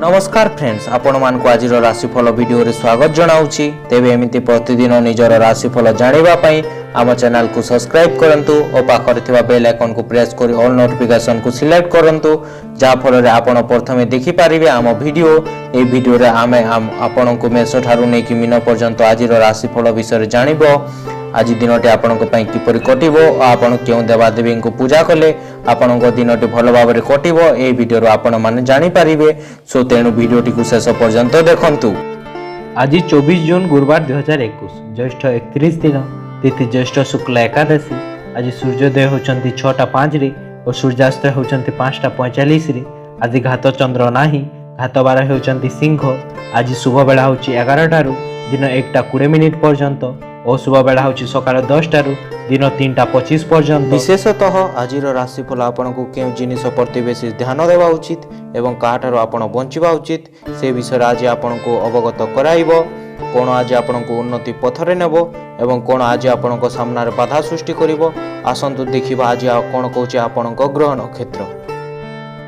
नमस्कार फ्रेंड्स, आपण मानक आज राशिफल वीडियो रे स्वागत जनाऊँगी। तेबे एमिति प्रतिदिन निजर राशिफल जानिबा पई आम चैनल को सब्सक्राइब करंतु और पाखरे थिबा बेल आइकन को प्रेस करी ऑल नोटिफिकेशन को सिलेक्ट करंतु, जा फल रे आपण प्रथमे देखि पारिबे आम वीडियो। ए वीडियो रे आमे आपण को मेष ठारू नै कि मीन पर्यंत आज राशिफल विषय जानिबो। आज दिनटी आपण किपरि कटिबो और आपण केउ देवादेवी को पूजा कले आपण दिनटी भल भाव में कटिबो ए वीडियो आपण माने जानि पारिबे। सो तेणु वीडियोटी को शेष पर्यंत देखंतु। आज 24 जून गुरुवार 2021 ज्येष्ठ 31 दिन तिथि ज्येष्ठ शुक्ल एकादशी। आज सूर्योदय होचंती 6:05 रे और सूर्यास्त होचंती 5:45 रे। आज घात चंद्र नाही, घात बार होचंती सिंह। आज शुभ बेला होची 11 टारू दिन 1:20 पर्यंत और शुभ बेला होची सकाळ 10 टारू दिन 3:25 पर्यंत। विशेषतः आज राशिफल आपण को केउ जिनिस प्रति बेसी ध्यान देवा उचित एवं काठारो आपण बंचिबा उचित से विषय आज आपण को अवगत कराइबो। कोन आज आपण को उन्नति पथरे नेबो एवं कोन आज आपण को सामना रे बाधा सृष्टि करिवो। आसंतु देखिबा आज कोन कहूचे आपण को ग्रह नक्षत्र।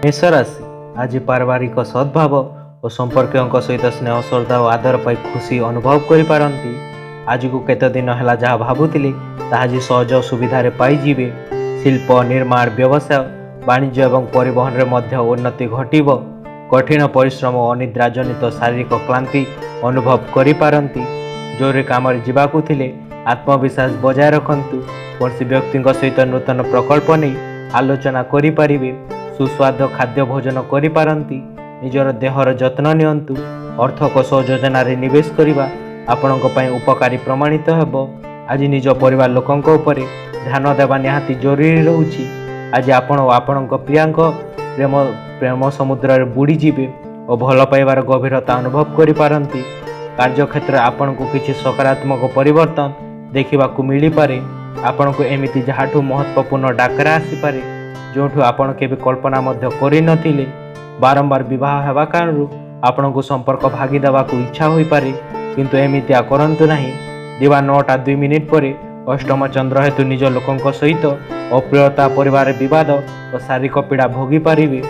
मेष राशि आज पारिवारिक सद्भाव और संपर्कों सहित स्नेह श्रद्धा और आदर पाई खुशी अनुभव करि पारंती। आज को केते दिन हला जहाँ भावुतिले ताहा जी सहज सुविधा रे पाई जिवे। शिल्प निर्माण व्यवसाय वाणिज्य एवं परिवहन रे मध्य उन्नति घटिबो। कठिन परिश्रम और अनिद्रा जनित शारीरिक क्लांति अनुभव करि पारंती। जोरे काम रे जिबाकु थिले आत्मविश्वास बजाय रखंतु। कौनसी व्यक्ति सहित नूतन प्रकल्प नहीं आलोचना करि पारिबे। सुस्वाद खाद्य भोजन करि पारंती। निजर देहर जत्न नियंतु। अर्थ कोष योजना रे निवेश करिबा आपणको पई उपकारी प्रमाणित हेबो। आज निज परिवार लोकंको उपरे ध्यान देवा निहाती जरूरी रहउची। आज आपण और आपणको प्रियांक प्रेम समुद्र रे बुड़ी जिबे और भल पाइबार गभीरता अनुभव करि पारंती। कार्य क्षेत्र आपणको किछि सकारात्मक परिवर्तन देखिबाकू मिली पारे। आपणको एमिति जहाठू महत्वपूर्ण डाकरा आसी पारे जोठू आपण केबे कल्पना मध्य करि नथिले। बारंबार विवाह हेबा कारणरू आपणको संपर्क भागी देबाकू इच्छा होई पारे, किंतु एमितिया करंतु नहीं। दिवा 9:02 पर अष्टम चंद्र हेतु निज लोकंक सहित अप्रियता परिवार विवाद और शारीरिक पीड़ा भोगी पारिबे।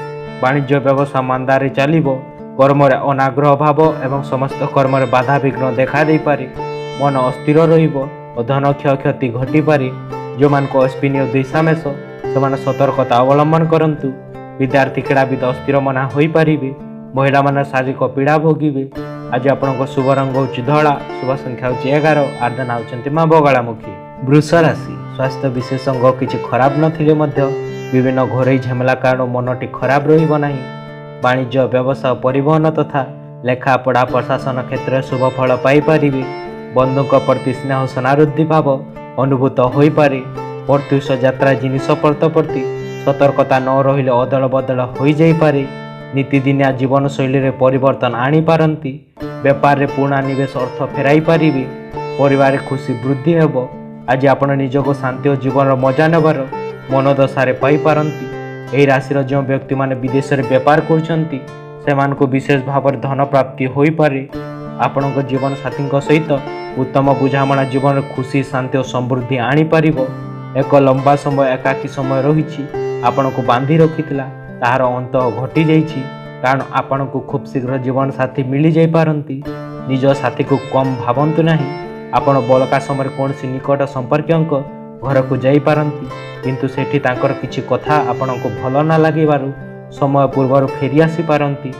वाणिज्य व्यवसाय मांदारे चलिबो। कर्म रे अनाग्रह भाव एवं समस्त कर्म रे बाधा विघ्न देखा दे पारे। मन अस्थिर रहिबो और धन क्षयक्षति घटी पारे। जो मान को अश्विनी द्विषा मेष समान सतर्कता अवलंबन करंतु। विद्यार्थी क्रीड़ाविद अस्थिर मना होई पारिबे। महिला मान शारीरिक पीड़ा भोगिबे। आज आपनको शुभ रंग होची धला, शुभ संख्या होची 11, आराधना होचंती मां बगालामुखी। वृष राशि स्वास्थ्य विशेष अंग किछि खराब नथिले मध्य विभिन्न घोरई झमेला कारण मनटी खराब रहिबो नाही। वाणिज्य व्यवसाय परिवहन तथा लेखा पढ़ा प्रशासन क्षेत्र शुभ फल पाई पारिबे। बंधुक प्रति स्नेह सनारुद्धि भाव अनुभूत होई पारे। प्रत्युष यात्रा जिनिस प्रति सतर्कता न रहिले अदल बदल होई जाई पारे। नीतिदिनिया जीवन शैली रे परिवर्तन आनी पारंती। व्यापार रे पुणा निवेश अर्थ फेराई पारिबे। परिवार खुशी वृद्धि हेबो। आज आपण निजको शांति और जीवन मजा नेबार मन दशा पाई पारंती। एही राशि जो व्यक्ति माने विदेश रे व्यापार करछंती सेमान को विशेष भाव में धन प्राप्ति होई पारे। आपणको जीवन साथी सहित उत्तम बुझामणा जीवन खुशी शांति और समृद्धि आनी पारिबो। एक लंबा समय एकाकी समय रहिछि आपणको बांधी रखितला ताहार अंत घटी जाइछि। कारण आपणको खूब शीघ्र जीवन साथी मिली जाई पारंती। निज साथी को कम भावंतु नाही। आपण बलका समय कौनसी निकट संपर्क घर को जाई पारंती, किंतु सेठी तांकर किछि कथा आपणको भल ना लागिबारु समय पूर्वर फेरी आसी पारंती।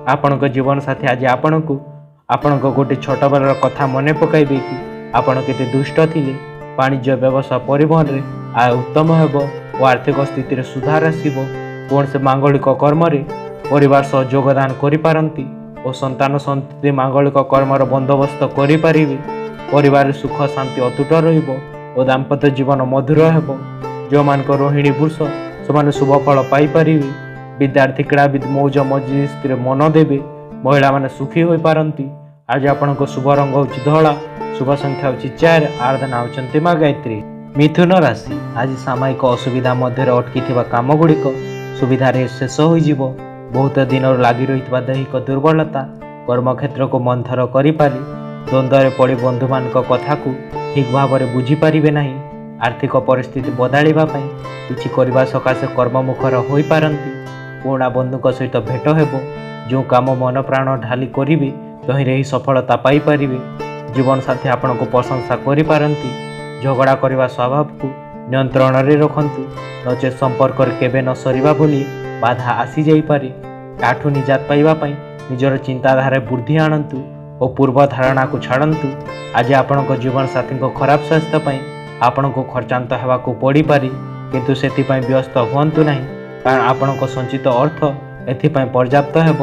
आपणको जीवन साथी आज आपणको गोटे छोट बेलर कथा मने पकाइबे कि आपण केते दुष्ट थिले। वाणिज्य व्यवसाय परिवहन रे आय उत्तम हेबो और आर्थिक स्थिति रे सुधार आसीबो। कौन से मांगलिक कर्म रे परिवार सह योगदान करि पारंती और संतान संतति मांगलिक कर्मर बंदोबस्त करि पारिबे। परिवार सुख शांति अतुट रहिबो और दाम्पत्य जीवन मधुर हेबो। जो मान को रोहिणी वृष समान शुभ फल पाई पारिबे। विद्यार्थी क्रीड़ाविद मौज मजलिस रे मन देबे। महिला माने सुखी होई पारंती। आज आपनको शुभ रंग होची धला, शुभ संख्या होची 4, आराधना होचंती मां गायत्री। मिथुन राशि आज सामयिक असुविधा मध्य अटकी थिबा काम गुड़िक सुविधा रे शेष होई जिवो। बहुत दिन लगी रही दैहिक दुर्बलता कर्म क्षेत्र को मंथर करि पारि। द्वंद्व पड़ी बंधु मान कथा को ठीक भाव में बुझीपारे ना। आर्थिक परिस्थिति बदलवा किछि करबा सकाशे कर्ममुखर होई पारंती। पुराणा बंधुक सहित भेट हेबो। ଯେଉଁ କାମ ମନ ପ୍ରାଣ ଢାଲି କରିବେ ତହିଁରେ ହିଁ ସଫଳତା ପାଇପାରିବେ। ଜୀବନସାଥୀ ଆପଣଙ୍କୁ ପ୍ରଶଂସା କରିପାରନ୍ତି। ଝଗଡ଼ା କରିବା ସ୍ୱଭାବକୁ ନିୟନ୍ତ୍ରଣରେ ରଖନ୍ତୁ, ନଚେତ୍ ସମ୍ପର୍କରେ କେବେ ନ ସରିବା ବୋଲି ବାଧା ଆସିଯାଇପାରେ। ଏହାଠୁ ନିଜାତ ପାଇବା ପାଇଁ ନିଜର ଚିନ୍ତାଧାରାରେ ବୃଦ୍ଧି ଆଣନ୍ତୁ ଓ ପୂର୍ବ ଧାରଣାକୁ ଛାଡ଼ନ୍ତୁ। ଆଜି ଆପଣଙ୍କ ଜୀବନସାଥୀଙ୍କ ଖରାପ ସ୍ୱାସ୍ଥ୍ୟ ପାଇଁ ଆପଣଙ୍କୁ ଖର୍ଚ୍ଚାନ୍ତ ହେବାକୁ ପଡ଼ିପାରେ, କିନ୍ତୁ ସେଥିପାଇଁ ବ୍ୟସ୍ତ ହୁଅନ୍ତୁ ନାହିଁ, କାରଣ ଆପଣଙ୍କ ସଞ୍ଚିତ ଅର୍ଥ ଏଥିପାଇଁ ପର୍ଯ୍ୟାପ୍ତ ହେବ।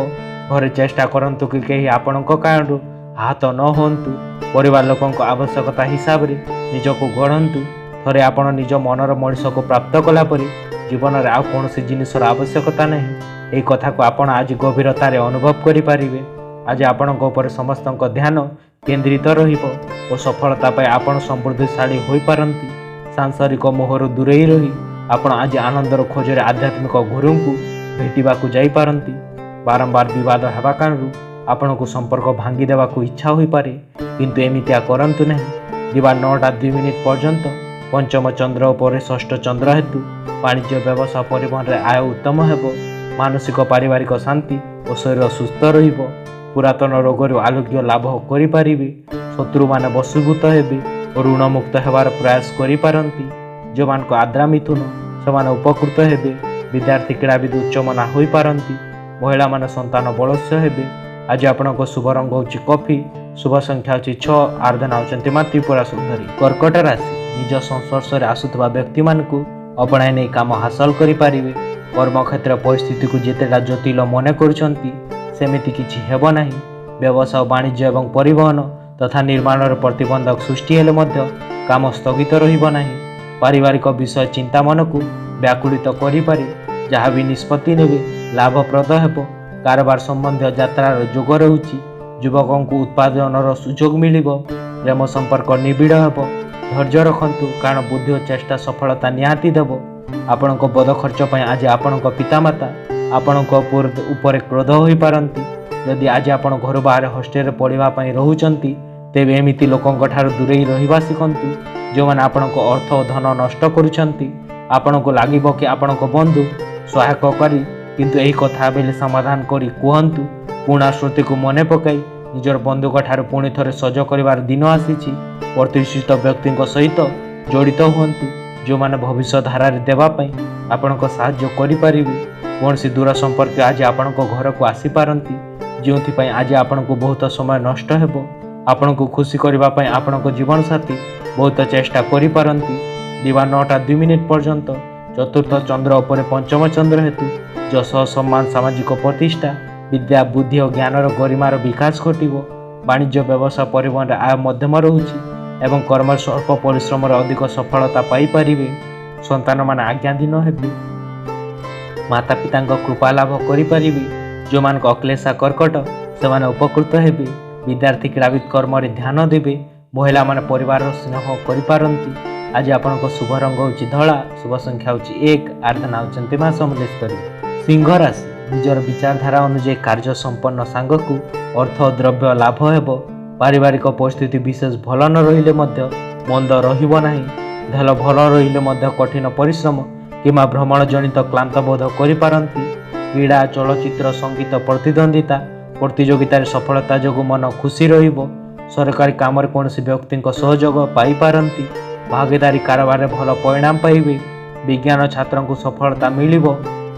ଘରେ ଚେଷ୍ଟା କରନ୍ତୁ କି କେହି ଆପଣଙ୍କ କାରଣରୁ ଆହତ ନ ହୁଅନ୍ତୁ। ପରିବାର ଲୋକଙ୍କ ଆବଶ୍ୟକତା ହିସାବରେ ନିଜକୁ ଗଢ଼ନ୍ତୁ। ଥରେ ଆପଣ ନିଜ ମନର ମଣିଷକୁ ପ୍ରାପ୍ତ କଲା ପରେ ଜୀବନରେ ଆଉ କୌଣସି ଜିନିଷର ଆବଶ୍ୟକତା ନାହିଁ। ଏହି କଥାକୁ ଆପଣ ଆଜି ଗଭୀରତାରେ ଅନୁଭବ କରିପାରିବେ। ଆଜି ଆପଣଙ୍କ ଉପରେ ସମସ୍ତଙ୍କ ଧ୍ୟାନ କେନ୍ଦ୍ରିତ ରହିବ ଓ ସଫଳତା ପାଇଁ ଆପଣ ସମୃଦ୍ଧିଶାଳୀ ହୋଇପାରନ୍ତି। ସାଂସାରିକ ମୋହରୁ ଦୂରେଇ ରହି ଆପଣ ଆଜି ଆନନ୍ଦର ଖୋଜରେ ଆଧ୍ୟାତ୍ମିକ ଗୁରୁଙ୍କୁ ଭେଟିବାକୁ ଯାଇପାରନ୍ତି। ବାରମ୍ବାର ବିବାଦ ହେବା କାରଣରୁ ଆପଣଙ୍କୁ ସମ୍ପର୍କ ଭାଙ୍ଗି ଦେବାକୁ ଇଚ୍ଛା ହୋଇପାରେ, କିନ୍ତୁ ଏମିତିଆ କରନ୍ତୁ ନାହିଁ। ଦିବା 9:02 ପର୍ଯ୍ୟନ୍ତ ପଞ୍ଚମ ଚନ୍ଦ୍ର ଉପରେ ଷଷ୍ଠ ଚନ୍ଦ୍ର ହେତୁ ବାଣିଜ୍ୟ ବ୍ୟବସାୟ ପରିବହନରେ ଆୟ ଉତ୍ତମ ହେବ। ମାନସିକ ପାରିବାରିକ ଶାନ୍ତି ଓ ଶରୀର ସୁସ୍ଥ ରହିବ। ପୁରାତନ ରୋଗରୁ ଆରୋଗ୍ୟ ଲାଭ କରିପାରିବେ। ଶତ୍ରୁମାନେ ବଶୀଭୂତ ହେବେ ଓ ଋଣମୁକ୍ତ ହେବାର ପ୍ରୟାସ କରିପାରନ୍ତି। ଯେଉଁମାନଙ୍କ ଆଦ୍ରା ମିଥୁନ ସେମାନେ ଉପକୃତ ହେବେ। ବିଦ୍ୟାର୍ଥୀ କ୍ରୀଡ଼ାବିଦ ଉଚ୍ଚମନା ହୋଇପାରନ୍ତି। ମହିଳାମାନେ ସନ୍ତାନ ବଳସ୍ୟ ହେବେ। ଆଜି ଆପଣଙ୍କ ଶୁଭ ରଙ୍ଗ ହେଉଛି କଫି, ଶୁଭ ସଂଖ୍ୟା ହେଉଛି 6, ଆରାଧନା ହେଉଛନ୍ତି ମା ତ୍ରିପୁରା ସୁନ୍ଦରୀ। କର୍କଟ ରାଶି ନିଜ ସଂସ୍ପର୍ଶରେ ଆସୁଥିବା ବ୍ୟକ୍ତିମାନଙ୍କୁ ଅପଣାଇ ନେଇ କାମ ହାସଲ କରିପାରିବେ। କର୍ମକ୍ଷେତ୍ର ପରିସ୍ଥିତିକୁ ଯେତେଟା ଜଟିଳ ମନେ କରୁଛନ୍ତି ସେମିତି କିଛି ହେବ ନାହିଁ। ବ୍ୟବସାୟ, ବାଣିଜ୍ୟ ଏବଂ ପରିବହନ ତଥା ନିର୍ମାଣର ପ୍ରତିବନ୍ଧକ ସୃଷ୍ଟି ହେଲେ ମଧ୍ୟ କାମ ସ୍ଥଗିତ ରହିବ ନାହିଁ। ପାରିବାରିକ ବିଷୟ ଚିନ୍ତା ମନକୁ ବ୍ୟାକୁଳିତ କରିପାରେ। ଯାହା ବି ନିଷ୍ପତ୍ତି ନେବେ ଲାଭପ୍ରଦ ହେବ। କାରବାର ସମ୍ବନ୍ଧୀୟ ଯାତ୍ରାର ଯୋଗ ରହୁଛି। ଯୁବକଙ୍କୁ ଉତ୍ପାଦନର ସୁଯୋଗ ମିଳିବ। ପ୍ରେମ ସମ୍ପର୍କ ନିବିଡ଼ ହେବ। ଧୈର୍ଯ୍ୟ ରଖନ୍ତୁ, କାରଣ ବୁଦ୍ଧି ଓ ଚେଷ୍ଟା ସଫଳତା ନିହାତି ଦେବ। ଆପଣଙ୍କ ବଦ ଖର୍ଚ୍ଚ ପାଇଁ ଆଜି ଆପଣଙ୍କ ପିତାମାତା ଆପଣଙ୍କ ଉପରେ କ୍ରୋଧ ହୋଇପାରନ୍ତି। ଯଦି ଆଜି ଆପଣ ଘରୁ ବାହାରେ ହଷ୍ଟେଲରେ ପଢ଼ିବା ପାଇଁ ରହୁଛନ୍ତି, ତେବେ ଏମିତି ଲୋକଙ୍କ ଠାରୁ ଦୂରେଇ ରହିବା ଶିଖନ୍ତୁ, ଯେଉଁମାନେ ଆପଣଙ୍କ ଅର୍ଥ ଓ ଧନ ନଷ୍ଟ କରୁଛନ୍ତି। ଆପଣଙ୍କୁ ଲାଗିବ କି ଆପଣଙ୍କ ବନ୍ଧୁ ସହାୟକ କରି, କିନ୍ତୁ ଏହି କଥା ବେଲେ ସମାଧାନ କରି କୁହନ୍ତୁ। ପୁରୁଣା ସ୍ମୃତିକୁ ମନେ ପକାଇ ନିଜର ବନ୍ଧୁଙ୍କ ଠାରୁ ପୁଣି ଥରେ ସଜ କରିବାର ଦିନ ଆସିଛି। ପ୍ରତିଷ୍ଠିତ ବ୍ୟକ୍ତିଙ୍କ ସହିତ ଜଡ଼ିତ ହୁଅନ୍ତୁ, ଯେଉଁମାନେ ଭବିଷ୍ୟ ଧାରାରେ ଦେବା ପାଇଁ ଆପଣଙ୍କ ସାହାଯ୍ୟ କରିପାରିବେ। କୌଣସି ଦୂର ସମ୍ପର୍କୀୟ ଆଜି ଆପଣଙ୍କ ଘରକୁ ଆସିପାରନ୍ତି, ଯେଉଁଥିପାଇଁ ଆଜି ଆପଣଙ୍କୁ ବହୁତ ସମୟ ନଷ୍ଟ ହେବ। ଆପଣଙ୍କୁ ଖୁସି କରିବା ପାଇଁ ଆପଣଙ୍କ ଜୀବନସାଥୀ ବହୁତ ଚେଷ୍ଟା କରିପାରନ୍ତି। ଦିବା 9:02 ପର୍ଯ୍ୟନ୍ତ ଚତୁର୍ଥ ଚନ୍ଦ୍ର ଉପରେ ପଞ୍ଚମ ଚନ୍ଦ୍ର ହେତୁ ଯଶ, ସମ୍ମାନ, ସାମାଜିକ ପ୍ରତିଷ୍ଠା, ବିଦ୍ୟା, ବୁଦ୍ଧି ଓ ଜ୍ଞାନର ଗରିମାର ବିକାଶ ଘଟିବ। ବାଣିଜ୍ୟ, ବ୍ୟବସାୟ, ପରିବହନରେ ଆୟ ମଧ୍ୟମ ରହୁଛି ଏବଂ କର୍ମରେ ସ୍ୱଳ୍ପ ପରିଶ୍ରମରେ ଅଧିକ ସଫଳତା ପାଇପାରିବେ। ସନ୍ତାନମାନେ ଆଜ୍ଞାଧୀନ ହେବେ। ମାତା ପିତାଙ୍କ କୃପା ଲାଭ କରିପାରିବେ। ଯେଉଁମାନଙ୍କ ଅକ୍ଲେଶା କର୍କଟ ସେମାନେ ଉପକୃତ ହେବେ। ବିଦ୍ୟାର୍ଥୀ କ୍ରୀଡ଼ାବିଦ କର୍ମରେ ଧ୍ୟାନ ଦେବେ। ମହିଳାମାନେ ପରିବାରର ସ୍ନେହ କରିପାରନ୍ତି। ଆଜି ଆପଣଙ୍କ ଶୁଭ ରଙ୍ଗ ହେଉଛି ଧଳା, ଶୁଭ ସଂଖ୍ୟା ହେଉଛି 1, ଆରାଧନା ହେଉଛନ୍ତି ମା ସମଲେଶ୍ୱରୀ। ସିଂହ ରାଶି ନିଜର ବିଚାରଧାରା ଅନୁଯାୟୀ କାର୍ଯ୍ୟ ସମ୍ପନ୍ନ ସାଙ୍ଗକୁ ଅର୍ଥ ଓ ଦ୍ରବ୍ୟ ଲାଭ ହେବ। ପାରିବାରିକ ପରିସ୍ଥିତି ବିଶେଷ ଭଲ ନ ରହିଲେ ମଧ୍ୟ ମନ୍ଦ ରହିବ ନାହିଁ। ଦେହ ଭଲ ରହିଲେ ମଧ୍ୟ କଠିନ ପରିଶ୍ରମ କିମ୍ବା ଭ୍ରମଣ ଜନିତ କ୍ଳାନ୍ତ ବୋଧ କରିପାରନ୍ତି। କ୍ରୀଡ଼ା, ଚଳଚ୍ଚିତ୍ର, ସଙ୍ଗୀତ, ପ୍ରତିଦ୍ୱନ୍ଦିତା ପ୍ରତିଯୋଗିତାରେ ସଫଳତା ଯୋଗୁଁ ମନ ଖୁସି ରହିବ। ସରକାରୀ କାମରେ କୌଣସି ବ୍ୟକ୍ତିଙ୍କ ସହଯୋଗ ପାଇପାରନ୍ତି। ଭାଗୀଦାରୀ କାରବାରରେ ଭଲ ପରିଣାମ ପାଇବେ। ବିଜ୍ଞାନ ଛାତ୍ରଙ୍କୁ ସଫଳତା ମିଳିବ।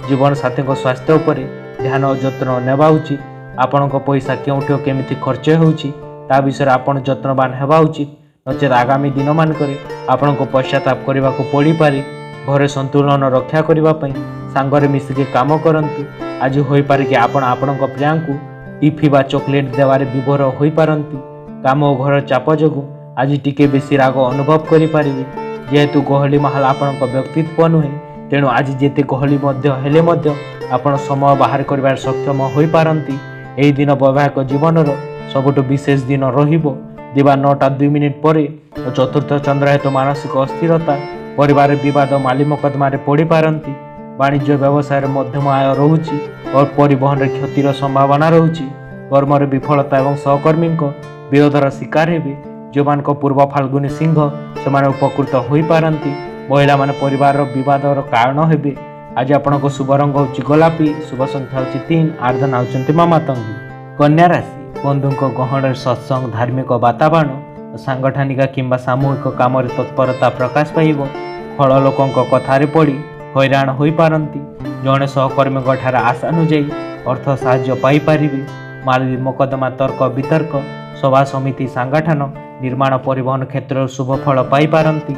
ଜୀବନସାଥୀଙ୍କ ସ୍ୱାସ୍ଥ୍ୟ ଉପରେ ଧ୍ୟାନ ଓ ଯତ୍ନ ନେବା ଉଚିତ। ଆପଣଙ୍କ ପଇସା କେଉଁଠି ଓ କେମିତି ଖର୍ଚ୍ଚ ହେଉଛି ତା ବିଷୟରେ ଆପଣ ଯତ୍ନବାନ ହେବା ଉଚିତ, ନଚେତ୍ ଆଗାମୀ ଦିନମାନଙ୍କରେ ଆପଣଙ୍କୁ ପଶ୍ଚାତାପ କରିବାକୁ ପଡ଼ିପାରେ। ଘରେ ସନ୍ତୁଳନ ରକ୍ଷା କରିବା ପାଇଁ ସାଙ୍ଗରେ ମିଶିକି କାମ କରନ୍ତୁ। ଆଜି ହୋଇପାରେ କି ଆପଣ ଆପଣଙ୍କ ପ୍ରିୟାଙ୍କୁ ଟିଫି ବା ଚକୋଲେଟ୍ ଦେବାରେ ବିଭୋର ହୋଇପାରନ୍ତି। କାମ ଓ ଘର ଚାପ ଯୋଗୁଁ ଆଜି ଟିକେ ବେଶୀ ରାଗ ଅନୁଭବ କରିପାରିବେ। ଯେହେତୁ ଗହଳି ମାହଲ ଆପଣଙ୍କ ବ୍ୟକ୍ତିତ୍ୱ ନୁହେଁ, ତେଣୁ ଆଜି ଯେତେ ଗହଳି ହେଲେ ମଧ୍ୟ ଆପଣ ସମୟ ବାହାର କରିବାରେ ସକ୍ଷମ ହୋଇପାରନ୍ତି। ଏହି ଦିନ ବୈବାହିକ ଜୀବନର ସବୁଠୁ ବିଶେଷ ଦିନ ରହିବ। ଦିବା 9:02 ପରେ ଓ ଚତୁର୍ଥ ଚନ୍ଦ୍ର ହେତୁ ମାନସିକ ଅସ୍ଥିରତା, ପରିବାରରେ ବିବାଦ, ମାଲି ମକଦ୍ଦମାରେ ପଡ଼ିପାରନ୍ତି। ବାଣିଜ୍ୟ ବ୍ୟବସାୟରେ ମଧ୍ୟମ ଆୟ ରହୁଛି ଓ ପରିବହନରେ କ୍ଷତିର ସମ୍ଭାବନା ରହୁଛି। କର୍ମରେ ବିଫଳତା ଏବଂ ସହକର୍ମୀଙ୍କ ବିରୋଧର ଶିକାର ହେବେ। ଯେଉଁମାନଙ୍କ ପୂର୍ବ ଫାଲ୍ଗୁନୀ ସିଂହ ସେମାନେ ଉପକୃତ ହୋଇପାରନ୍ତି। ମହିଳାମାନେ ପରିବାରର ବିବାଦର କାରଣ ହେବେ। आज आपणको शुभ रंग होची गोलापी, शुभ संख्या होची 3, आर्धना होचंती मामातंगी। कन्या राशि बंधुଙ୍କ गहणରେ सत्संग, धार्मिक वातावरण, सांगठनिक किंबा सामूहिक काम तत्परता प्रकाश पाइब। फल लोकଙ୍କ कथारे पड़ी हैरान होई पारंती। जणे सहकर्मी ठारे आशानुजाई अर्थ साहाय्य पाई पारिबे। माली मोकदमा, तर्क वितर्क, सभा समिति, सांगठन, निर्माण, परिवहन क्षेत्र शुभ फल पाई पारंती।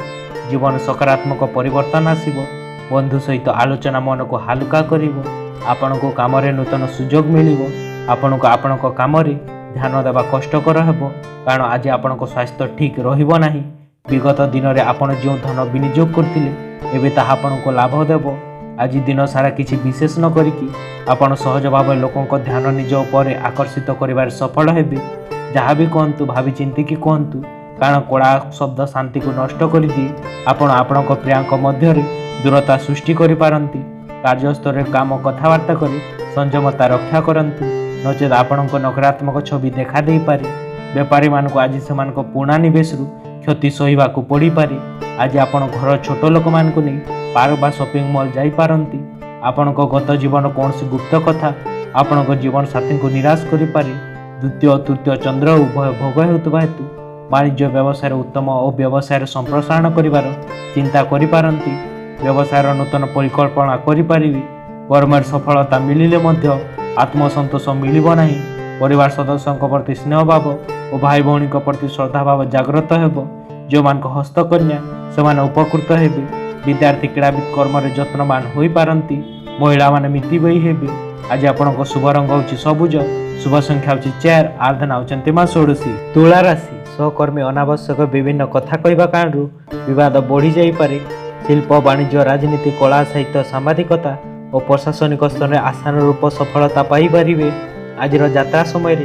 जीवन सकारात्मक परिवर्तन आसिबो। बंधु सहित आलोचना मन को हालुका करिवो। आपनको काम रे नूतन सुजोग मिलिबो। आपनको आपनको काम रे ध्यान देवा कष्टकर हेबो, कारण आज आपनको स्वास्थ्य ठीक रहिबो नाही। विगत दिन रे आपण जो धन विनियोग करथिले एबे ताहा आपनको लाभ देबो। आज दिन सारा किछि विशेष न करिकि आपण सहज भाव लोकଙ୍କ ध्यान निज उपर आकर्षित करिबार सफल हेबे। जहाँ भी कहतु भावी चिंती कि कहतु, कारण कड़ा शब्द शांति को नष्ट कर दिए। आपण आपणक प्रियांक मध्य दूरता सृष्टि करि पारंती। कार्यस्थल काम कथबार्ता करी संयमता रक्षा करंतु, नचेत आपणक नकारात्मक छवि देखा दे पारे। बेपारी मानक आज सेमानक पुणा निवेश क्षति सहिबाकू पड़ी पारे। आज आपण घर छोट लोक मानकू नहीं पार्क बा शॉपिंग मॉल जाई पारंती। आपणक गत जीवन कौन गुप्त कथा आपणक जीवन साथी को निराश करि पारे। द्वितीय तृतीय चंद्र उभय भोग हेतुवा हेतु वाणिज्य व्यवसाय उत्तम और व्यवसाय संप्रसारण करिवार चिंता करि पारंती। व्यवसाय नूतन परिकल्पना करि पारिबे। कर्मर सफलता मिलिले मध्य आत्मसंतोष मिलिबो नाही। परिवार सदस्यों प्रति स्नेह भाव और भाई भौणी प्रति श्रद्धा भाव जागृत हेबो। जो मानक हस्तकन्या सेमाने उपकृत हेबे। विद्यार्थी क्रीड़ाविद कर्मरे यत्नवान होई पारंती। महिला माने मितिबई हेबे। आज आपणक शुभ रंग होची सबुज, शुभ संख्या होची 4, आर्धना होचंती मा 16। तुला राशि सहकर्मी अनावश्यक विभिन्न कथा कहवा कारण विवाद बढ़ी जाई पारे। शिल्प, वाणिज्य, राजनीति, कला, साहित्य, सांबादिकता और प्रशासनिक स्तर में आशानुरूप सफलता पाई पारिबे। आज यात्रा समय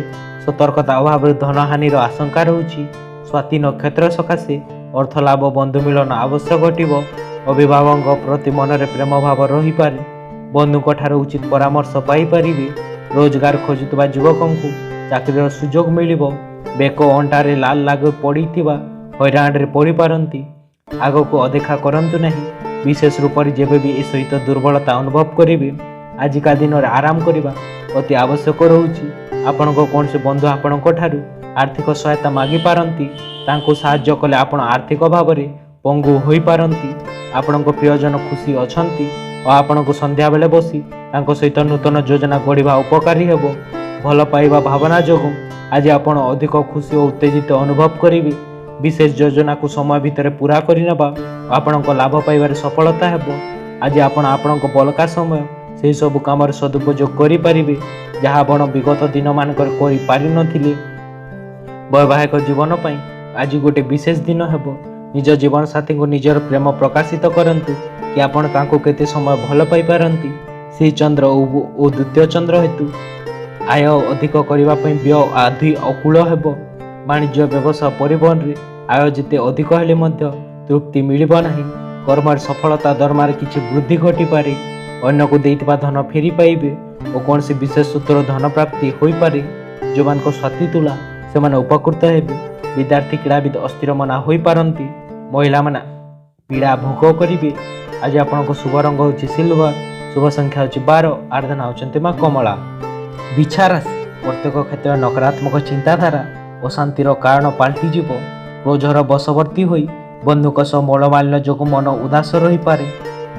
सतर्कता अभाव धनहानि आशंका रहुछि। स्वाति नक्षत्र सकाशे अर्थ लाभ, बंधु मिलन आवश्यक घटिबो। अभिभावक प्रति मन में प्रेम भाव रही पारे। बंधुक ठार उचित परामर्श पाई पारिबे। रोजगार खोजुवा युवकंकु चाकरीर सुजोग मिलिबो। बेक अंटारे लाल लाग पड़िथिबा हैरान रे पड़ी पारंती। आगको अदेखा करंतु नहीं। विशेष रूप से जेबे भी ए सहित दुर्बलता अनुभव करेंगे। आजिका दिन में आराम करने अति आवश्यक रहुछि। आपणको कौन से बंधु आपणको ठारू आर्थिक सहायता मागी पारंती। तांको साहाय्य कले आपण आर्थिक भाव में पंगु होई पारंती। आपणको प्रियजन खुशी अछंती और आपणको संध्या बेले बसी तांको सहित नूतन योजना गढ़ा उपकारी हेबो। भल पाइबा भावना जोगु आज आपण अधिक खुशी और उत्तेजित अनुभव करेंगे। विशेष योजना को समय भितर पूरा करनेबा आपणको लाभ पाइबार सफलता हेबो। आज आपण आपणको बलका समय से सब काम सदुपयोग करि पारिबे, जहाँ आपण विगत दिन मानकर करि पारि नथिले। वैवाहिक जीवन पई आज गोटे विशेष दिन हेबो। निज जीवन साथी को निजर प्रेम प्रकाशित करंतु कि आपण तांको केते समय भल पाई पारंती। श्री चंद्र और द्वितीय चंद्र हेतु आय अधिक करबा पई व्यय आदि अकूल हेबो। वाणिज्य, व्यवसाय, परिवहन रे आय जिते अधिक हेले मध्य तृप्ति मिलिबो नाही। कर्मर सफलता दरमार किछि वृद्धि घटी पारे। अन्य को देइतबा धन फेरी पाइबे और कौन से विशेष सूत्र धन प्राप्ति होई पारे। जो मान को स्वाति तुला से माने उपकृत हेबे। विद्यार्थी क्रीड़ाविद अस्थिर मना होई पारंती। महिला माने पीड़ा भोग करिवे। आज आपनको शुभ रंग होछि सिल्वर, शुभ संख्या होछि 12, आर्धना होचंती मा कमला। बिछा राशि प्रत्येक क्षेत्र नकारात्मक चिंताधारा अशांतिर कारण पाल्टी जीव। क्रोधर बशवर्ती होई बंधुक सह मलमालिन्य जोगु मन उदास रही पारे।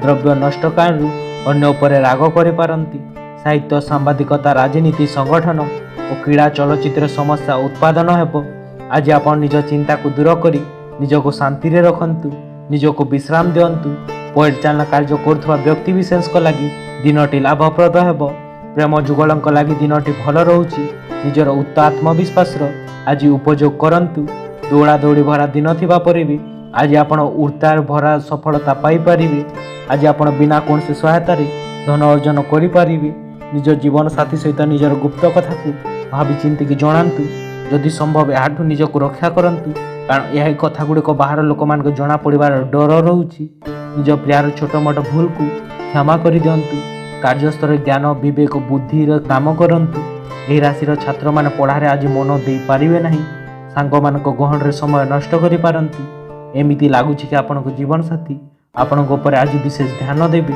द्रव्य नष्ट कारण अन्य उपरे राग करि पारंती। साहित्य, सांबादिकता, राजनीति, संगठन और क्रीड़ा, चलचित्र समस्या उत्पादन हेबो। आज आपण निज चिंता को दूर करी निज को शांति रे रखंतु। निज को विश्राम दियंतु। परिचालन कार्य करुवा व्यक्ति विशेष लगी दिनटी लाभप्रद हेबो। प्रेम जुगलंक लगी दिनटी भल रहुछि। निजर उत्त आत्मविश्वास आज उपयोग करंतु। दौड़ा दौड़ी भरा दिन थिबा परे भी आज आपण उर्तार भरा सफलता पाई पारिबे। आज आपण बिना कौन से सहायता धन अर्जन करि पारिबे। निज जीवन साथी सहित निजर गुप्त कथा को भावी चिंतिकी जणांतु। जदि संभव याठू निज को रक्षा करंतु, कारण यह कथा गुड़िक बाहर लोक मान जना पड़ार डर रहुछि। निज प्रियार छोट मोट भूल को क्षमा कर दियंतु। कार्यस्थल ज्ञान, विवेक, बुद्धि काम करंतु। एही राशिर छात्र माने पढ़ारे आज मन दे पारिबे नाही। सांग मानक गहन रे समय नष्ट करि पारंती। एमिति लागुछि कि आपनको जीवन साथी आपनको ऊपर आज विशेष ध्यान देबे।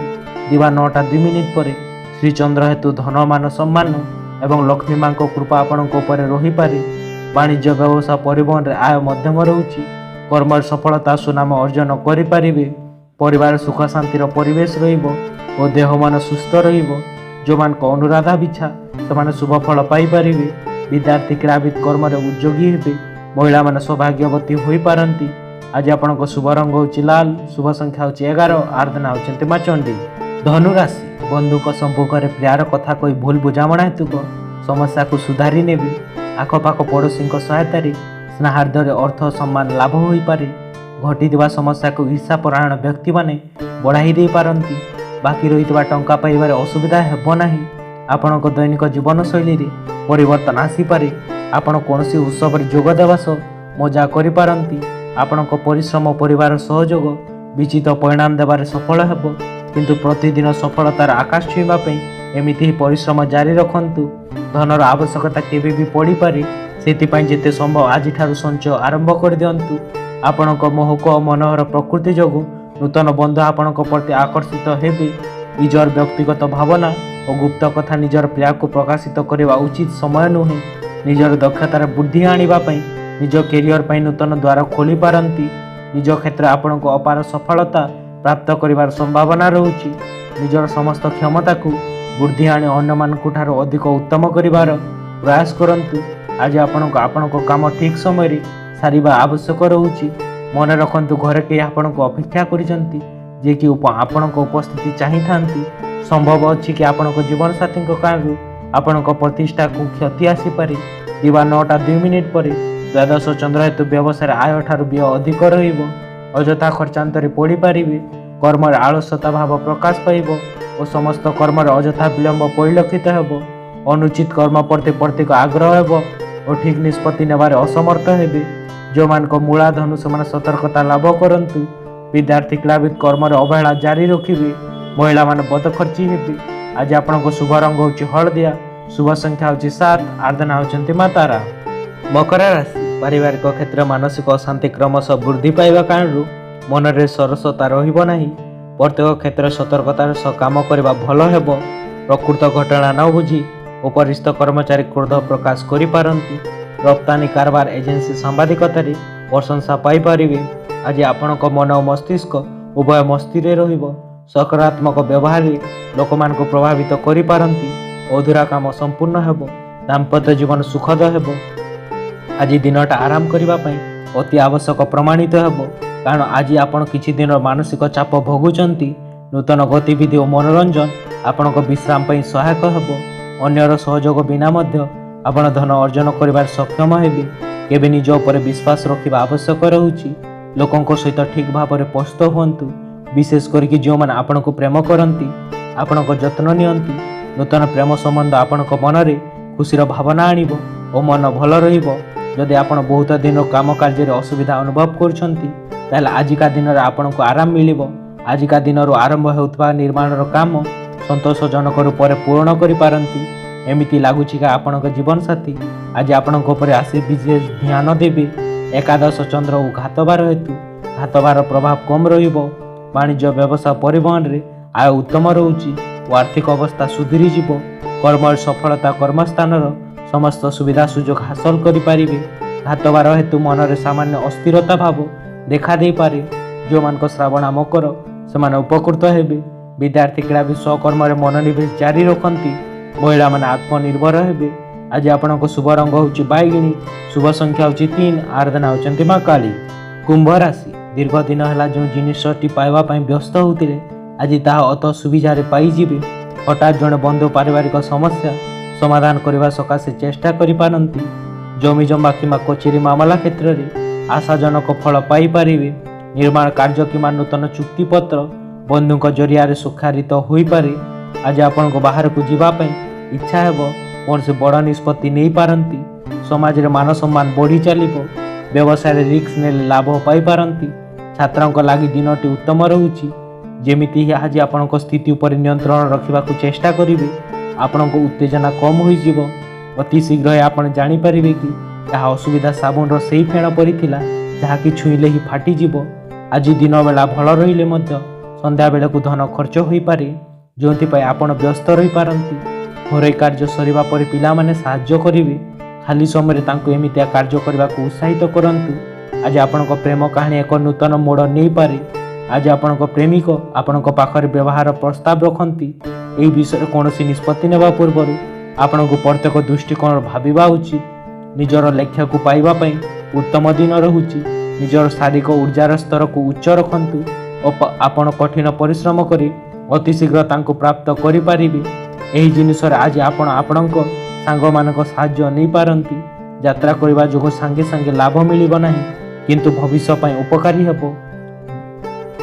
ଦିବା 9ଟା 2 ମିନିଟ୍ ପରେ ଶ୍ରୀଚନ୍ଦ୍ର ହେତୁ ଧନ ମାନ ସମ୍ମାନ ଏବଂ ଲକ୍ଷ୍ମୀ ମାଙ୍କ କୃପା ଆପଣଙ୍କ ଉପରେ ରହିପାରେ। ବାଣିଜ୍ୟ ବ୍ୟବସାୟ ପରିବହନରେ ଆୟ ମଧ୍ୟମ ରହୁଛି। କର୍ମରେ ସଫଳତା ସୁନାମ ଅର୍ଜନ କରିପାରିବେ। ପରିବାର ସୁଖ ଶାନ୍ତିର ପରିବେଶ ରହିବ ଓ ଦେହ ମାନ ସୁସ୍ଥ ରହିବ। ଯେଉଁମାନଙ୍କ ଅନୁରାଧା ବିଛା ସେମାନେ ଶୁଭ ଫଳ ପାଇପାରିବେ। ବିଦ୍ୟାର୍ଥୀ କ୍ରୀଡ଼ାବିତ କର୍ମରେ ଉଦ୍ୟୋଗୀ ହେବେ। ମହିଳାମାନେ ସୌଭାଗ୍ୟବତୀ ହୋଇପାରନ୍ତି। ଆଜି ଆପଣଙ୍କ ଶୁଭ ରଙ୍ଗ ହେଉଛି ଲାଲ, ଶୁଭ ସଂଖ୍ୟା ହେଉଛି 11, ଆରାଧନା ହେଉଛନ୍ତି ମା ଚଣ୍ଡୀ। ଧନୁରାଶି, ବନ୍ଧୁଙ୍କ ସମ୍ମୁଖରେ ପ୍ରିୟାର କଥା କହି ଭୁଲ ବୁଝାମଣା ହେତୁକ ସମସ୍ୟାକୁ ସୁଧାରି ନେବେ। ଆଖପାଖ ପଡ଼ୋଶୀଙ୍କ ସହାୟତାରେ ସ୍ନେହାର୍ଦ୍ଧରେ ଅର୍ଥ ସମ୍ମାନ ଲାଭ ହୋଇପାରେ। ଘଟିଥିବା ସମସ୍ୟାକୁ ଈର୍ଷାପରାୟଣ ବ୍ୟକ୍ତିମାନେ ବଢ଼ାଇ ଦେଇପାରନ୍ତି। ବାକି ରହିଥିବା ଟଙ୍କା ପାଇବାରେ ଅସୁବିଧା ହେବ ନାହିଁ। ଆପଣଙ୍କ ଦୈନିକ ଜୀବନଶୈଳୀରେ ପରିବର୍ତ୍ତନ ଆସିପାରେ। ଆପଣ କୌଣସି ଉତ୍ସବରେ ଯୋଗ ଦେବା ସହ ମଜା କରିପାରନ୍ତି। ଆପଣଙ୍କ ପରିଶ୍ରମ ପରିବାର ସହଯୋଗ ବିଚିତ ପରିଣାମ ଦେବାରେ ସଫଳ ହେବ। କିନ୍ତୁ ପ୍ରତିଦିନ ସଫଳତାର ଆକାଶ ଛୁଇଁବା ପାଇଁ ଏମିତି ହିଁ ପରିଶ୍ରମ ଜାରି ରଖନ୍ତୁ। ଧନର ଆବଶ୍ୟକତା କେବେ ବି ପଡ଼ିପାରେ। ସେଥିପାଇଁ ଯେତେ ସମ୍ଭବ ଆଜିଠାରୁ ସଞ୍ଚୟ ଆରମ୍ଭ କରିଦିଅନ୍ତୁ। ଆପଣଙ୍କ ମୋହକ ଓ ମନୋହର ପ୍ରକୃତି ଯୋଗୁଁ ନୂତନ ବନ୍ଧୁ ଆପଣଙ୍କ ପ୍ରତି ଆକର୍ଷିତ ହେବେ। ନିଜର ବ୍ୟକ୍ତିଗତ ଭାବନା ଓ ଗୁପ୍ତ କଥା ନିଜର ପ୍ରିୟାକୁ ପ୍ରକାଶିତ କରିବା ଉଚିତ ସମୟ ନୁହେଁ। ନିଜର ଦକ୍ଷତାରେ ବୃଦ୍ଧି ଆଣିବା ପାଇଁ ନିଜ କ୍ୟାରିୟର ପାଇଁ ନୂତନ ଦ୍ୱାର ଖୋଲିପାରନ୍ତି। ନିଜ କ୍ଷେତ୍ରରେ ଆପଣଙ୍କୁ ଅପାର ସଫଳତା ପ୍ରାପ୍ତ କରିବାର ସମ୍ଭାବନା ରହୁଛି। ନିଜର ସମସ୍ତ କ୍ଷମତାକୁ ବୃଦ୍ଧି ଆଣି ଅନ୍ୟମାନଙ୍କ ଠାରୁ ଅଧିକ ଉତ୍ତମ କରିବାର ପ୍ରୟାସ କରନ୍ତୁ। ଆଜି ଆପଣଙ୍କ କାମ ଠିକ୍ ସମୟରେ ସାରିବା ଆବଶ୍ୟକ ରହୁଛି। ମନେ ରଖନ୍ତୁ, ଘରେ କେହି ଆପଣଙ୍କୁ ଅପେକ୍ଷା କରିଛନ୍ତି, ଯିଏକି ଆପଣଙ୍କ ଉପସ୍ଥିତି ଚାହିଁଥାନ୍ତି। ସମ୍ଭବ ଅଛି କି ଆପଣଙ୍କ ଜୀବନସାଥୀଙ୍କ କାରଣରୁ ଆପଣଙ୍କ ପ୍ରତିଷ୍ଠାକୁ କ୍ଷତି ଆସିପାରେ। ଦିବା 9ଟା 2 ମିନିଟ୍ ପରେ ଦ୍ୱାଦଶ ଚନ୍ଦ୍ର ହେତୁ ବ୍ୟବସାୟରେ ଆୟ ଠାରୁ ବ୍ୟୟ ଅଧିକ ରହିବ। ଅଯଥା ଖର୍ଚ୍ଚାନ୍ତରେ ପଡ଼ିପାରିବେ। କର୍ମରେ ଆଳସ୍ୟତା ଭାବ ପ୍ରକାଶ ପାଇବ ଓ ସମସ୍ତ କର୍ମରେ ଅଯଥା ବିଳମ୍ବ ପରିଲକ୍ଷିତ ହେବ। ଅନୁଚିତ କର୍ମ ପ୍ରତି ପ୍ରତ୍ୟେକ ଆଗ୍ରହ ହେବ ଓ ଠିକ୍ ନିଷ୍ପତ୍ତି ନେବାରେ ଅସମର୍ଥ ହେବେ। ଯେଉଁମାନଙ୍କ ମୂଳା ଧନୁ ସେମାନେ ସତର୍କତା ଲାଭ କରନ୍ତୁ। ବିଦ୍ୟାର୍ଥୀ କ୍ରୀଡ଼ାବିତ କର୍ମରେ ଅବହେଳା ଜାରି ରଖିବେ। ମହିଳାମାନେ ବଦଖର୍ଚ୍ଚୀ ହେବେ। ଆଜି ଆପଣଙ୍କ ଶୁଭ ରଙ୍ଗ ହେଉଛି ହଳଦିଆ, ଶୁଭ ସଂଖ୍ୟା ହେଉଛି 7, ଆରାଧନା ହେଉଛନ୍ତି ମା ତାରା। ମକର ରାଶି, ପାରିବାରିକ କ୍ଷେତ୍ରରେ ମାନସିକ ଅଶାନ୍ତି କ୍ରମଶଃ ବୃଦ୍ଧି ପାଇବା କାରଣରୁ ମନରେ ସରସତା ରହିବ ନାହିଁ। ପ୍ରତ୍ୟେକ କ୍ଷେତ୍ରରେ ସତର୍କତାର ସହ କାମ କରିବା ଭଲ ହେବ। ପ୍ରକୃତ ଘଟଣା ନ ବୁଝି ଉପରିସ୍ଥ କର୍ମଚାରୀ କ୍ରୋଧ ପ୍ରକାଶ କରିପାରନ୍ତି। ରପ୍ତାନି କାରବାର ଏଜେନ୍ସି ସାମ୍ବାଦିକତାରେ ପ୍ରଶଂସା ପାଇପାରିବେ। ଆଜି ଆପଣଙ୍କ ମନ ଓ ମସ୍ତିଷ୍କ ଉଭୟ ମସ୍ତିରେ ରହିବ। ସକାରାତ୍ମକ ବ୍ୟବହାରରେ ଲୋକମାନଙ୍କୁ ପ୍ରଭାବିତ କରିପାରନ୍ତି। ଅଧୁରା କାମ ସମ୍ପୂର୍ଣ୍ଣ ହେବ। ଦାମ୍ପତ୍ୟ ଜୀବନ ସୁଖଦ ହେବ। ଆଜି ଦିନଟା ଆରାମ କରିବା ପାଇଁ ଅତି ଆବଶ୍ୟକ ପ୍ରମାଣିତ ହେବ, କାରଣ ଆଜି ଆପଣ କିଛି ଦିନର ମାନସିକ ଚାପ ଭୋଗୁଛନ୍ତି। ନୂତନ ଗତିବିଧି ଓ ମନୋରଞ୍ଜନ ଆପଣଙ୍କ ବିଶ୍ରାମ ପାଇଁ ସହାୟକ ହେବ। ଅନ୍ୟର ସହଯୋଗ ବିନା ମଧ୍ୟ ଆପଣ ଧନ ଅର୍ଜନ କରିବାରେ ସକ୍ଷମ ହେବେ। କେବେ ନିଜ ଉପରେ ବିଶ୍ୱାସ ରଖିବା ଆବଶ୍ୟକ ରହୁଛି। ଲୋକଙ୍କ ସହିତ ଠିକ୍ ଭାବରେ ପସ୍ତ ହୁଅନ୍ତୁ। ବିଶେଷ କରିକି ଯେଉଁମାନେ ଆପଣଙ୍କୁ ପ୍ରେମ କରନ୍ତି, ଆପଣଙ୍କ ଯତ୍ନ ନିଅନ୍ତି। ନୂତନ ପ୍ରେମ ସମ୍ବନ୍ଧ ଆପଣଙ୍କ ମନରେ ଖୁସିର ଭାବନା ଆଣିବ ଓ ମନ ଭଲ ରହିବ। ଯଦି ଆପଣ ବହୁତ ଦିନ କାମ କାର୍ଯ୍ୟରେ ଅସୁବିଧା ଅନୁଭବ କରୁଛନ୍ତି, ତାହେଲେ ଆଜିକା ଦିନରେ ଆପଣଙ୍କୁ ଆରାମ ମିଳିବ। ଆଜିକା ଦିନରୁ ଆରମ୍ଭ ହେଉଥିବା ନିର୍ମାଣର କାମ ସନ୍ତୋଷଜନକ ରୂପରେ ପୂରଣ କରିପାରନ୍ତି। ଏମିତି ଲାଗୁଛି କି ଆପଣଙ୍କ ଜୀବନସାଥୀ ଆଜି ଆପଣଙ୍କ ଉପରେ ଆସି ବିଶେଷ ଧ୍ୟାନ ଦେବେ। ଏକାଦଶ ଚନ୍ଦ୍ର ଓ ଘାତବାର ହେତୁ ଘାତବାର ପ୍ରଭାବ କମ୍ ରହିବ। ବାଣିଜ୍ୟ ବ୍ୟବସାୟ ପରିବହନରେ ଆୟ ଉତ୍ତମ ରହୁଛି ଓ ଆର୍ଥିକ ଅବସ୍ଥା ସୁଧୁରିଯିବ। କର୍ମରେ ସଫଳତା କର୍ମସ୍ଥାନର ସମସ୍ତ ସୁବିଧା ସୁଯୋଗ ହାସଲ କରିପାରିବେ। ଘାତବାର ହେତୁ ମନରେ ସାମାନ୍ୟ ଅସ୍ଥିରତା ଭାବ ଦେଖା ଦେଇପାରେ। ଯେଉଁମାନଙ୍କ ଶ୍ରାବଣ ମକର ସେମାନେ ଉପକୃତ ହେବେ। ବିଦ୍ୟାର୍ଥୀ କ୍ରୀଡ଼ାବିତ ସ୍ୱକର୍ମରେ ମନୋନିବେଶ ଜାରି ରଖନ୍ତି। ମହିଳାମାନେ ଆତ୍ମନିର୍ଭର ହେବେ। ଆଜି ଆପଣଙ୍କ ଶୁଭ ରଙ୍ଗ ହେଉଛି ବାଇଗିଣୀ, ଶୁଭ ସଂଖ୍ୟା ହେଉଛି 3, ଆରାଧନା ହେଉଛନ୍ତି ମା କାଳୀ। କୁମ୍ଭ ରାଶି, ଦୀର୍ଘ ଦିନ ହେଲା ଯେଉଁ ଜିନିଷଟି ପାଇବା ପାଇଁ ବ୍ୟସ୍ତ ହେଉଥିଲେ, ଆଜି ତାହା ଅତ ସୁବିଧାରେ ପାଇଯିବେ। ହଠାତ୍ ଜଣେ ବନ୍ଧୁ ପାରିବାରିକ ସମସ୍ୟା ସମାଧାନ କରିବା ସକାଶେ ଚେଷ୍ଟା କରିପାରନ୍ତି। ଜମି ଜମା କିମ୍ବା କଚେରୀ ମାମଲା କ୍ଷେତ୍ରରେ ଆଶାଜନକ ଫଳ ପାଇପାରିବେ। ନିର୍ମାଣ କାର୍ଯ୍ୟ କିମ୍ବା ନୂତନ ଚୁକ୍ତିପତ୍ର ବନ୍ଧୁଙ୍କ ଜରିଆରେ ସ୍ୱାକ୍ଷରିତ ହୋଇପାରେ। ଆଜି ଆପଣଙ୍କୁ ବାହାରକୁ ଯିବା ପାଇଁ ଇଚ୍ଛା ହେବ। କୌଣସି ବଡ଼ ନିଷ୍ପତ୍ତି ନେଇପାରନ୍ତି। ସମାଜରେ ମାନ ସମ୍ମାନ ବଢ଼ି ଚାଲିବ। ବ୍ୟବସାୟରେ ରିସ୍କ ନେଲେ ଲାଭ ପାଇପାରନ୍ତି। ଛାତ୍ରଙ୍କ ଲାଗି ଦିନଟି ଉତ୍ତମ ରହୁଛି। ଯେମିତି ଆଜି ଆପଣଙ୍କ ସ୍ଥିତି ଉପରେ ନିୟନ୍ତ୍ରଣ ରଖିବାକୁ ଚେଷ୍ଟା କରିବେ। ଆପଣଙ୍କ ଉତ୍ତେଜନା କମ୍ ହୋଇଯିବ। ଅତି ଶୀଘ୍ର ଆପଣ ଜାଣିପାରିବେ କି ଏହା ଅସୁବିଧା ସାବୁନର ସେହି ଫେଣ ପରି ଥିଲା ଯାହାକି ଛୁଇଁଲେ ହିଁ ଫାଟିଯିବ। ଆଜି ଦିନ ବେଳା ଭଲ ରହିଲେ ମଧ୍ୟ ସନ୍ଧ୍ୟାବେଳକୁ ଧନ ଖର୍ଚ୍ଚ ହୋଇପାରେ। ଯେଉଁଥିପାଇଁ ଆପଣ ବ୍ୟସ୍ତ ରହିପାରନ୍ତି। ଘରୋଇ କାର୍ଯ୍ୟ ସରିବା ପରେ ପିଲାମାନେ ସାହାଯ୍ୟ କରିବେ। ଖାଲି ସମୟରେ ତାଙ୍କୁ ଏମିତିଆ କାର୍ଯ୍ୟ କରିବାକୁ ଉତ୍ସାହିତ କରନ୍ତୁ। ଆଜି ଆପଣଙ୍କ ପ୍ରେମ କାହାଣୀ ଏକ ନୂତନ ମୋଡ଼ ନେଇପାରେ। ଆଜି ଆପଣଙ୍କ ପ୍ରେମିକ ଆପଣଙ୍କ ପାଖରେ ବ୍ୟବହାର ପ୍ରସ୍ତାବ ରଖନ୍ତି। ଏହି ବିଷୟରେ କୌଣସି ନିଷ୍ପତ୍ତି ନେବା ପୂର୍ବରୁ ଆପଣଙ୍କୁ ପ୍ରତ୍ୟେକ ଦୃଷ୍ଟିକୋଣରୁ ଭାବିବା ଉଚିତ। ନିଜର ଲକ୍ଷ୍ୟକୁ ପାଇବା ପାଇଁ ଉତ୍ତମ ଦିନ ରହୁଛି। ନିଜର ଶାରୀରିକ ଉର୍ଜାର ସ୍ତରକୁ ଉଚ୍ଚ ରଖନ୍ତୁ ଓ ଆପଣ କଠିନ ପରିଶ୍ରମ କରି ଅତି ଶୀଘ୍ର ତାଙ୍କୁ ପ୍ରାପ୍ତ କରିପାରିବେ। ଏହି ଜିନିଷରେ ଆଜି ଆପଣ ଆପଣଙ୍କ ସାଙ୍ଗମାନଙ୍କ ସାହାଯ୍ୟ ନେଇପାରନ୍ତି। ଯାତ୍ରା କରିବା ଯୋଗୁଁ ସାଙ୍ଗେ ସାଙ୍ଗେ ଲାଭ ମିଳିବ ନାହିଁ, କିନ୍ତୁ ଭବିଷ୍ୟ ପାଇଁ ଉପକାରୀ ହେବ।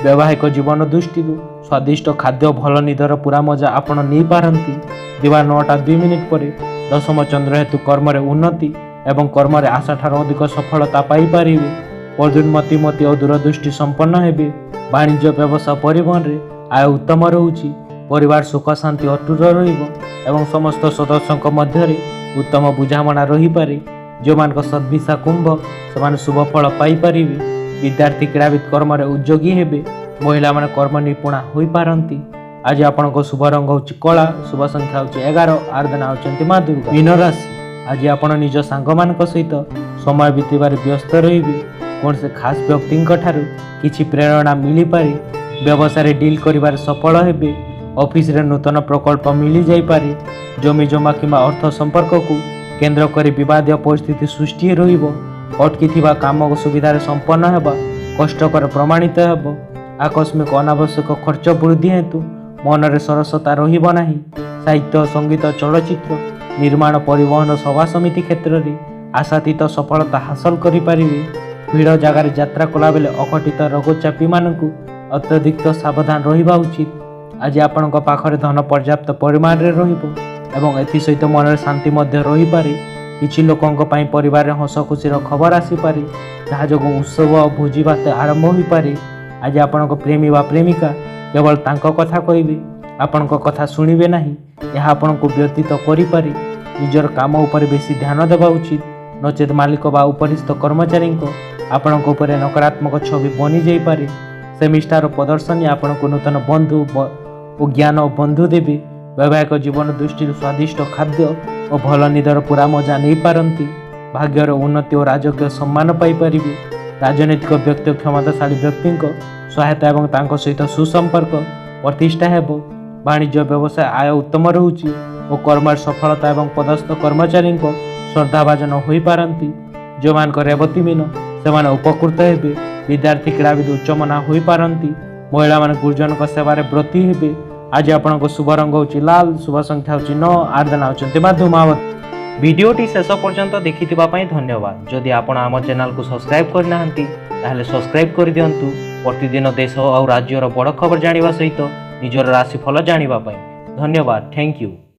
ବୈବାହିକ ଜୀବନ ଦୃଷ୍ଟିରୁ ସ୍ୱାଦିଷ୍ଟ ଖାଦ୍ୟ ଭଲ ନିଦର ପୁରା ମଜା ଆପଣ ନେଇପାରନ୍ତି। ଦିବା 9:02 ପରେ ଦଶମ ଚନ୍ଦ୍ର ହେତୁ କର୍ମରେ ଉନ୍ନତି ଏବଂ କର୍ମରେ ଆଶାଠାରୁ ଅଧିକ ସଫଳତା ପାଇପାରିବେ। ପଦୋନ୍ନତି ଓ ଦୂରଦୃଷ୍ଟି ସମ୍ପନ୍ନ ହେବେ। ବାଣିଜ୍ୟ ବ୍ୟବସାୟ ପରିବହନରେ ଆୟ ଉତ୍ତମ ରହୁଛି। ପରିବାର ସୁଖ ଶାନ୍ତି ଅଟୁଟ ରହିବ ଏବଂ ସମସ୍ତ ସଦସ୍ୟଙ୍କ ମଧ୍ୟରେ ଉତ୍ତମ ବୁଝାମଣା ରହିପାରେ। ଯେଉଁମାନଙ୍କ ସଦ୍ଭିସା କୁମ୍ଭ ସେମାନେ ଶୁଭ ଫଳ ପାଇପାରିବେ। ବିଦ୍ୟାର୍ଥୀ କ୍ରୀଡ଼ାବିତ କର୍ମରେ ଉଦ୍ଯୋଗୀ ହେବେ। ମହିଳାମାନେ କର୍ମ ନିପୁଣା ହୋଇପାରନ୍ତି। ଆଜି ଆପଣଙ୍କ ଶୁଭ ରଙ୍ଗ ହେଉଛି କଳା, ଶୁଭ ସଂଖ୍ୟା ହେଉଛି 11, ଆରାଧନା ହେଉଛନ୍ତି ମା ଦୁର୍ଗା। ମୀନ ରାଶି, ଆଜି ଆପଣ ନିଜ ସାଙ୍ଗମାନଙ୍କ ସହିତ ସମୟ ବିତେଇବାରେ ବ୍ୟସ୍ତ ରହିବେ। କୌଣସି ଖାସ ବ୍ୟକ୍ତିଙ୍କ ଠାରୁ କିଛି ପ୍ରେରଣା ମିଳିପାରେ। ବ୍ୟବସାୟରେ ଡିଲ୍ କରିବାରେ ସଫଳ ହେବେ। ଅଫିସରେ ନୂତନ ପ୍ରକଳ୍ପ ମିଳିଯାଇପାରେ। ଜମି ଜମା କିମ୍ବା ଅର୍ଥ ସମ୍ପର୍କକୁ କେନ୍ଦ୍ର କରି ବିବାଦୀୟ ପରିସ୍ଥିତି ସୃଷ୍ଟି ରହିବ। ଅଟକିଥିବା କାମ ସୁବିଧାରେ ସମ୍ପନ୍ନ ହେବା କଷ୍ଟକର ପ୍ରମାଣିତ ହେବ। ଆକସ୍ମିକ ଅନାବଶ୍ୟକ ଖର୍ଚ୍ଚ ବୃଦ୍ଧି ହେତୁ ମନରେ ସରସତା ରହିବ ନାହିଁ। ସାହିତ୍ୟ, ସଙ୍ଗୀତ, ଚଳଚ୍ଚିତ୍ର ନିର୍ମାଣ, ପରିବହନ, ସଭା ସମିତି କ୍ଷେତ୍ରରେ ଆଶାତୀତ ସଫଳତା ହାସଲ କରିପାରିବେ। ଭିଡ଼ ଜାଗାରେ ଯାତ୍ରା କଲାବେଳେ ଅଘଟିତ ରୋଗଚାପୀମାନଙ୍କୁ ଅତ୍ୟଧିକ ସାବଧାନ ରହିବା ଉଚିତ। ଆଜି ଆପଣଙ୍କ ପାଖରେ ଧନ ପର୍ଯ୍ୟାପ୍ତ ପରିମାଣରେ ରହିବ ଏବଂ ଏଥିସହିତ ମନରେ ଶାନ୍ତି ମଧ୍ୟ ରହିପାରେ। କିଛି ଲୋକଙ୍କ ପାଇଁ ପରିବାରରେ ହସ ଖୁସିର ଖବର ଆସିପାରେ, ଯାହା ଯୋଗୁଁ ଉତ୍ସବ ଓ ଭୋଜିଭାତ ଆରମ୍ଭ ହୋଇପାରେ। ଆଜି ଆପଣଙ୍କ ପ୍ରେମୀ ବା ପ୍ରେମିକା କେବଳ ତାଙ୍କ କଥା କହିବେ, ଆପଣଙ୍କ କଥା ଶୁଣିବେ ନାହିଁ। ଏହା ଆପଣଙ୍କୁ ବ୍ୟତୀତ କରିପାରେ। ନିଜର କାମ ଉପରେ ବେଶୀ ଧ୍ୟାନ ଦେବା ଉଚିତ, ନଚେତ୍ ମାଲିକ ବା ଉପରିସ୍ଥ କର୍ମଚାରୀଙ୍କ ଆପଣଙ୍କ ଉପରେ ନକାରାତ୍ମକ ଛବି ବନିଯାଇପାରେ। ସେମିଷ୍ଟାର ପ୍ରଦର୍ଶନୀ ଆପଣଙ୍କୁ ନୂତନ ବନ୍ଧୁ ଓ ଜ୍ଞାନ ବନ୍ଧୁ ଦେବେ। ବୈବାହିକ ଜୀବନ ଦୃଷ୍ଟିରୁ ସ୍ୱାଦିଷ୍ଟ ଖାଦ୍ୟ ଓ ଭଲ ନିଦର ପୁରା ମଜା ନେଇପାରନ୍ତି। ଭାଗ୍ୟର ଉନ୍ନତି ଓ ରାଜକୀୟ ସମ୍ମାନ ପାଇପାରିବେ। ରାଜନୈତିକ ବ୍ୟକ୍ତି ଓ କ୍ଷମତାଶାଳୀ ବ୍ୟକ୍ତିଙ୍କ ସହାୟତା ଏବଂ ତାଙ୍କ ସହିତ ସୁସମ୍ପର୍କ ପ୍ରତିଷ୍ଠା ହେବ। ବାଣିଜ୍ୟ ବ୍ୟବସାୟ ଆୟ ଉତ୍ତମ ରହୁଛି ଓ କର୍ମରେ ସଫଳତା ଏବଂ ପଦସ୍ଥ କର୍ମଚାରୀଙ୍କ ଶ୍ରଦ୍ଧାଭାଜନ ହୋଇପାରନ୍ତି। ଯେଉଁମାନଙ୍କ ରେବତୀ ମୀନ ସେମାନେ ଉପକୃତ ହେବେ। ବିଦ୍ୟାର୍ଥୀ କ୍ରୀଡ଼ାବିତ ଉଚ୍ଚମନା ହୋଇପାରନ୍ତି। ମହିଳାମାନେ ଗୁରୁଜନଙ୍କ ସେବାରେ ବ୍ରତୀ ହେବେ। ଆଜି ଆପଣଙ୍କ ଶୁଭ ରଙ୍ଗ ହେଉଛି ଲାଲ, ଶୁଭ ସଂଖ୍ୟା ହେଉଛି 9, ଆରାଧନା ହେଉଛନ୍ତି ମା ଧୂମାବତୀ। ଭିଡ଼ିଓଟି ଶେଷ ପର୍ଯ୍ୟନ୍ତ ଦେଖିଥିବା ପାଇଁ ଧନ୍ୟବାଦ। ଯଦି ଆପଣ ଆମ ଚ୍ୟାନେଲକୁ ସବସ୍କ୍ରାଇବ୍ କରିନାହାନ୍ତି ତାହେଲେ ସବସ୍କ୍ରାଇବ୍ କରିଦିଅନ୍ତୁ। ପ୍ରତିଦିନ ଦେଶ ଆଉ ରାଜ୍ୟର ବଡ଼ ଖବର ଜାଣିବା ସହିତ ନିଜର ରାଶିଫଳ ଜାଣିବା ପାଇଁ। ଧନ୍ୟବାଦ। Thank you.